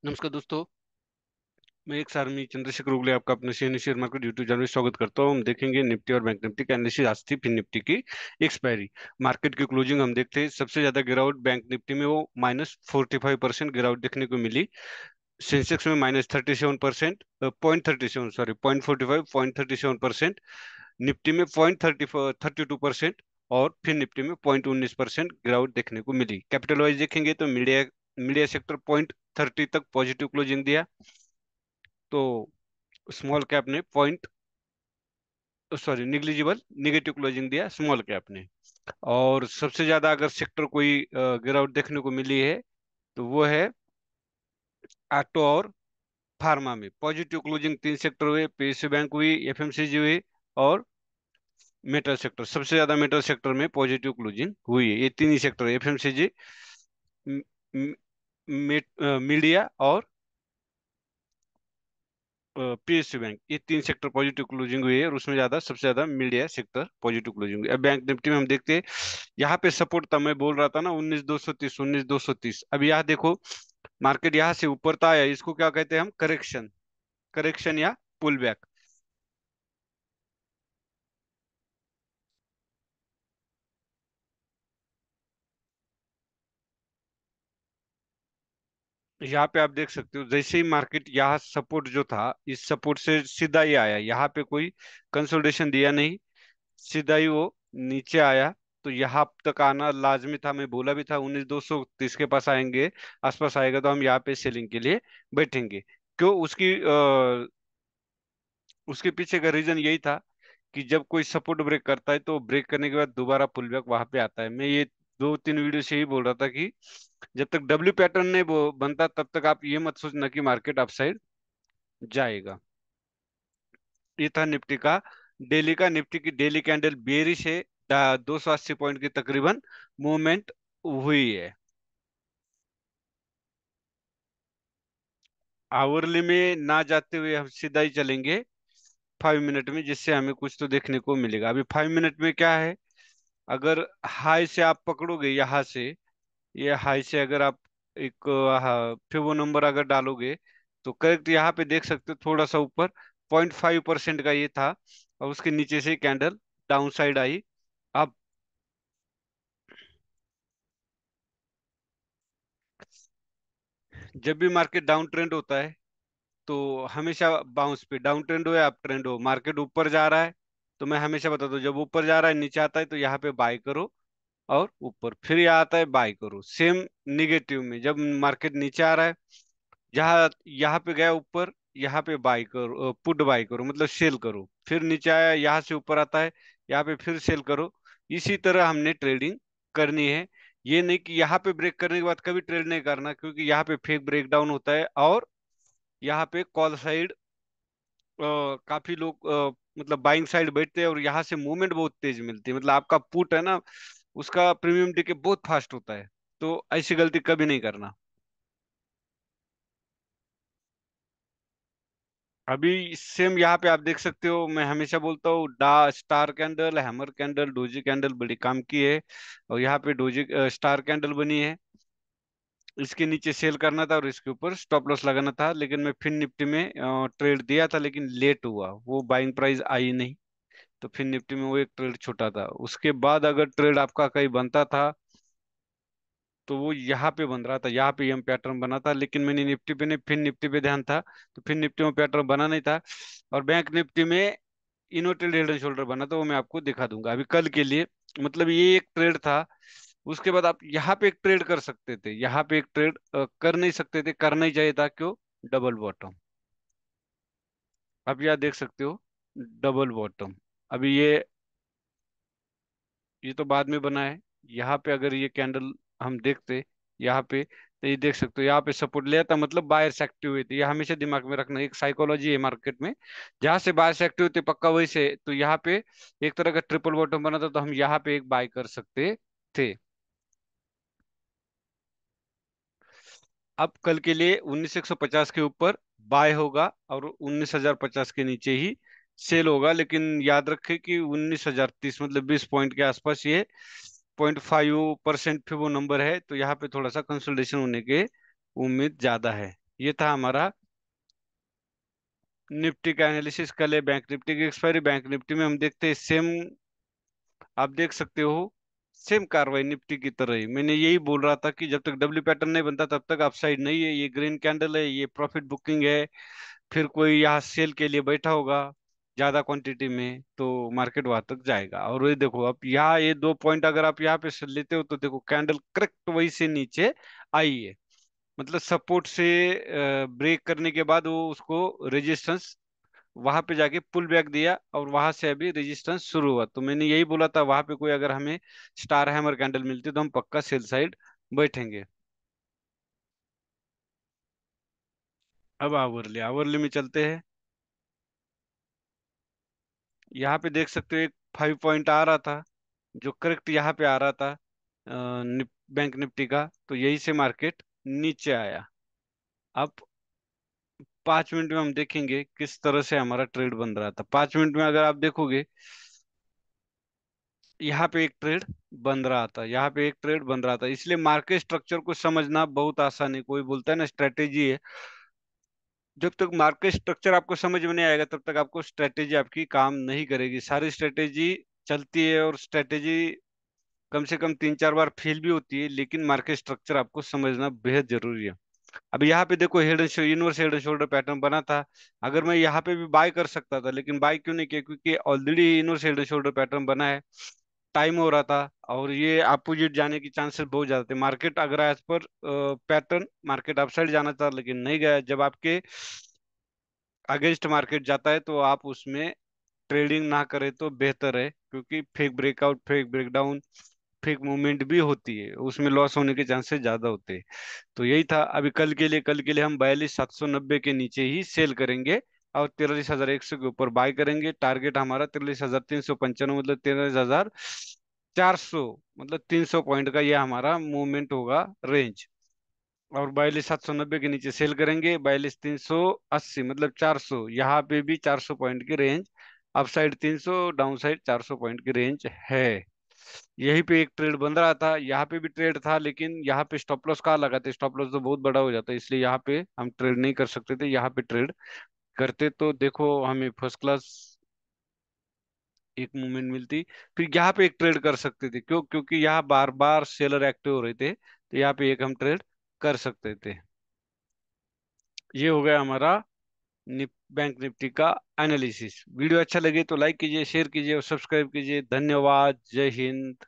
नमस्कार दोस्तों। मैं एक सारणी चंद्रशेखर उगले आपका अपने शेयर मार्केट यूट्यूब चैनल में स्वागत करता हूं। हम देखेंगे निफ्टी और बैंक निफ्टी का एनालिसिस। आज थी फिर निफ्टी की एक्सपायरी, मार्केट की क्लोजिंग हम देखते हैं। सबसे ज्यादा गिरावट बैंक निफ्टी में, वो -45% गिरावट देखने को मिली। सेंसेक्स में -37%, 0.37, सॉरी 0.45, 0.37%। निफ्टी में 0.32%, और फिर निफ्टी में 0.19% गिरावट देखने को मिली। कैपिटल वाइज देखेंगे तो मीडिया मीडिया सेक्टर 0.30 तक पॉजिटिव क्लोजिंग दिया। तो स्मॉल कैप ने point sorry negligible negative closing दिया स्मॉल कैप ने। और सबसे ज्यादा अगर सेक्टर कोई गिरावट देखने को मिली है तो वो है ऑटो और फार्मा में। पॉजिटिव क्लोजिंग तीन सेक्टर हुए, पीएसयू बैंक हुई, एफएमसीजी हुई और मेटल सेक्टर। सबसे ज्यादा मेटल सेक्टर में पॉजिटिव क्लोजिंग हुई है। ये तीन ही सेक्टर, एफएमसीजी, मीडिया और पीएसयू बैंक, ये तीन सेक्टर पॉजिटिव क्लोजिंग हुई है। और उसमें ज्यादा सबसे ज्यादा मीडिया सेक्टर पॉजिटिव क्लोजिंग हुई है। अब बैंक निफ्टी में हम देखते हैं, यहाँ पे सपोर्ट था, मैं बोल रहा था ना 19,230, 19,230। अब यहाँ देखो, मार्केट यहाँ से ऊपर था आया, इसको क्या कहते हैं हम? करेक्शन। करेक्शन या पुल बैक। यहाँ पे आप देख सकते हो, जैसे ही मार्केट यहाँ सपोर्ट जो था, इस सपोर्ट से सीधा ही आया, यहाँ पे कोई कंसोलिडेशन दिया नहीं, सीधा ही वो नीचे आया। तो यहाँ तक आना लाजमी था, मैं बोला भी था 19,230 के पास आएंगे, आसपास आएगा तो हम यहाँ पे सेलिंग के लिए बैठेंगे। क्यों? उसके पीछे का रीजन यही था कि जब कोई सपोर्ट ब्रेक करता है तो ब्रेक करने के बाद दोबारा पुल बैक वहां पे आता है। मैं ये दो तीन वीडियो से ही बोल रहा था कि जब तक डब्ल्यू पैटर्न नहीं वो बनता, तब तक आप ये मत सोचना कि मार्केट अपसाइड जाएगा। ये था निफ्टी का डेली का। निफ्टी की डेली कैंडल बेरिश है, 280 पॉइंट की तकरीबन मूवमेंट हुई है। आवरली में ना जाते हुए हम सीधा ही चलेंगे 5 मिनट में, जिससे हमें कुछ तो देखने को मिलेगा। अभी 5 मिनट में क्या है, अगर हाई से आप पकड़ोगे यहाँ से, ये हाई से अगर आप एक फिबो नंबर अगर डालोगे, तो करेक्ट यहाँ पे देख सकते हो थोड़ा सा ऊपर 0.5% का ये था, और उसके नीचे से कैंडल डाउन साइड आई। अब जब भी मार्केट डाउन ट्रेंड होता है तो हमेशा बाउंस पे, डाउन ट्रेंड हो या अप ट्रेंड हो, मार्केट ऊपर जा रहा है तो मैं हमेशा बताता हूँ, जब ऊपर जा रहा है नीचे आता है तो यहाँ पे बाय करो, और ऊपर फिर यहाँ आता है बाय करो। सेम निगेटिव में, जब मार्केट नीचे आ रहा है, जहाँ यहाँ पे गया ऊपर, यहाँ पे बाय करो, पुट बाय करो, मतलब सेल करो। फिर नीचे आया, यहाँ से ऊपर आता है, यहाँ पे फिर सेल करो। इसी तरह हमने ट्रेडिंग करनी है। ये नहीं कि यहाँ पे ब्रेक करने के बाद कभी ट्रेड नहीं करना, क्योंकि यहाँ पे फेक ब्रेकडाउन होता है, और यहाँ पे कॉल साइड काफी लोग मतलब बाइंग साइड बैठते हैं, और यहाँ से मूवमेंट बहुत तेज मिलती है। मतलब आपका पुट है ना, उसका प्रीमियम डिके बहुत फास्ट होता है। तो ऐसी गलती कभी नहीं करना। अभी सेम यहाँ पे आप देख सकते हो, मैं हमेशा बोलता हूँ डा star candle, hammer candle, doji candle बड़ी काम की है। और यहाँ पे डोजी स्टार कैंडल बनी है। इसके नीचे सेल करना था और इसके ऊपर स्टॉप लॉस लगाना था, लेकिन मैं फिन निफ्टी में ट्रेड दिया था, लेकिन लेट हुआ, वो बाइंग प्राइस आई नहीं। तो फिर निफ्टी में वो एक ट्रेड छूटा था। उसके बाद अगर ट्रेड आपका कहीं बनता था तो वो यहाँ पे बन रहा था, यहाँ पे एम पैटर्न बना था, लेकिन मैंने निफ्टी पे नहीं, फिर निफ्टी पे ध्यान था, तो फिर निफ्टी में पैटर्न बना नहीं था। और बैंक निफ्टी में इनोटेड हेड एंड शोल्डर बना, तो वो मैं आपको दिखा दूंगा अभी कल के लिए। मतलब ये एक ट्रेड था। उसके बाद आप यहाँ पे एक ट्रेड कर सकते थे, यहाँ पे एक ट्रेड कर नहीं सकते थे, करना ही चाहिए था। क्यों? Double bottom. अब यहाँ देख सकते हो, डबल बॉटम। अभी ये तो बाद में बना है। यहाँ पे अगर ये कैंडल हम देखते, यहाँ पे, तो ये देख सकते हो, यहाँ पे सपोर्ट लिया था, मतलब बायर्स एक्टिव हुए थे। ये हमेशा दिमाग में रखना, एक साइकोलॉजी है मार्केट में। जहाँ से बायर्स एक्टिव होते पक्का वही से, तो यहाँ पे एक तरह का ट्रिपल बॉटम बना था, तो हम यहाँ पे एक बाय कर सकते थे। अब कल के लिए 19,150 के ऊपर बाय होगा, और 19,050 के नीचे ही सेल होगा। लेकिन याद रखें कि 19,030, मतलब 20 पॉइंट के आसपास ये 0.5% पे वो नंबर है, तो यहाँ पे थोड़ा सा कंसोलिडेशन होने के उम्मीद ज्यादा है। ये था हमारा निफ्टी का एनालिसिस। कल है बैंक निफ्टी की एक्सपायरी। बैंक निफ्टी में हम देखते हैं सेम, आप देख सकते हो, सेम कार्रवाई निफ्टी की तरह ही। मैंने यही बोल रहा था कि जब तक डब्ल्यू पैटर्न नहीं बनता तब तक अपसाइड नहीं है। ये ग्रीन कैंडल है, ये प्रॉफिट बुकिंग है। फिर कोई यहाँ सेल के लिए बैठा होगा ज्यादा क्वांटिटी में, तो मार्केट वहां तक जाएगा। और ये देखो, अब यहाँ ये 2 पॉइंट अगर आप यहाँ पे से लेते हो तो देखो कैंडल करेक्ट वही से नीचे आई है। मतलब सपोर्ट से ब्रेक करने के बाद वो उसको रेजिस्टेंस वहां पे जाके पुल बैक दिया, और वहां से अभी रेजिस्टेंस शुरू हुआ। तो मैंने यही बोला था वहां पे कोई अगर हमें स्टार हैमर कैंडल मिलती तो हम पक्का सेल साइड बैठेंगे। अब आवरली आवरली में चलते हैं। यहाँ पे देख सकते हो एक 5 पॉइंट आ रहा था, जो करेक्ट यहाँ पे आ रहा था बैंक निफ्टी का, तो यही से मार्केट नीचे आया। अब 5 मिनट में हम देखेंगे किस तरह से हमारा ट्रेड बन रहा था। 5 मिनट में अगर आप देखोगे, यहाँ पे एक ट्रेड बन रहा था, यहाँ पे एक ट्रेड बन रहा था। इसलिए मार्केट स्ट्रक्चर को समझना बहुत आसान है। कोई बोलता है ना स्ट्रेटेजी है, जब तक मार्केट स्ट्रक्चर आपको समझ में नहीं आएगा तब तक आपको स्ट्रेटेजी आपकी काम नहीं करेगी। सारी स्ट्रेटेजी चलती है, और स्ट्रेटेजी कम से कम 3 4 बार फेल भी होती है, लेकिन मार्केट स्ट्रक्चर आपको समझना बेहद जरूरी है। अब यहाँ पे देखो head and universe head and shoulder pattern बना था। अगर मैं यहाँ पे भी बाय कर सकता था, लेकिन बाय क्यों नहीं किया? क्योंकि already universe head and shoulder pattern बना है, टाइम हो रहा था, और ये अपोजिट जाने की चांसेस बहुत ज्यादा थे। मार्केट अगर as per pattern market upside जाना था, लेकिन नहीं गया। जब आपके अगेंस्ट मार्केट जाता है तो आप उसमें ट्रेडिंग ना करें तो बेहतर है, क्योंकि fake breakout, fake breakdown, fake movement भी होती है, उसमें लॉस होने के चांसेस ज्यादा होते हैं। तो यही था। अभी कल के लिए हम 42,790 के नीचे ही सेल करेंगे, और 43,100 के ऊपर बाय करेंगे। टारगेट हमारा 43,395, मतलब 43,400, मतलब 300 पॉइंट का ये हमारा मूवमेंट होगा रेंज। और 42,790 के नीचे सेल करेंगे। 42,380, मतलब 400, यहाँ पे भी 400 पॉइंट की range. Up side 300, down side 400 point की रेंज है। यहीं पे एक ट्रेड बन रहा था, यहाँ पे भी ट्रेड था, लेकिन यहाँ पे स्टॉप लॉस कहाँ लगाते? स्टॉप लॉस तो बहुत बड़ा हो जाता है, इसलिए यहाँ पे हम ट्रेड नहीं कर सकते थे। यहाँ पे ट्रेड करते तो देखो हमें फर्स्ट क्लास एक मूवमेंट मिलती। फिर यहाँ पे एक ट्रेड कर सकते थे, क्योंकि यहाँ बार बार सेलर एक्टिव हो रहे थे, तो यहाँ पे एक हम ट्रेड कर सकते थे। ये हो गया हमारा बैंक निफ्टी का एनालिसिस। वीडियो अच्छा लगे तो लाइक कीजिए, शेयर कीजिए और सब्सक्राइब कीजिए। धन्यवाद। जय हिंद।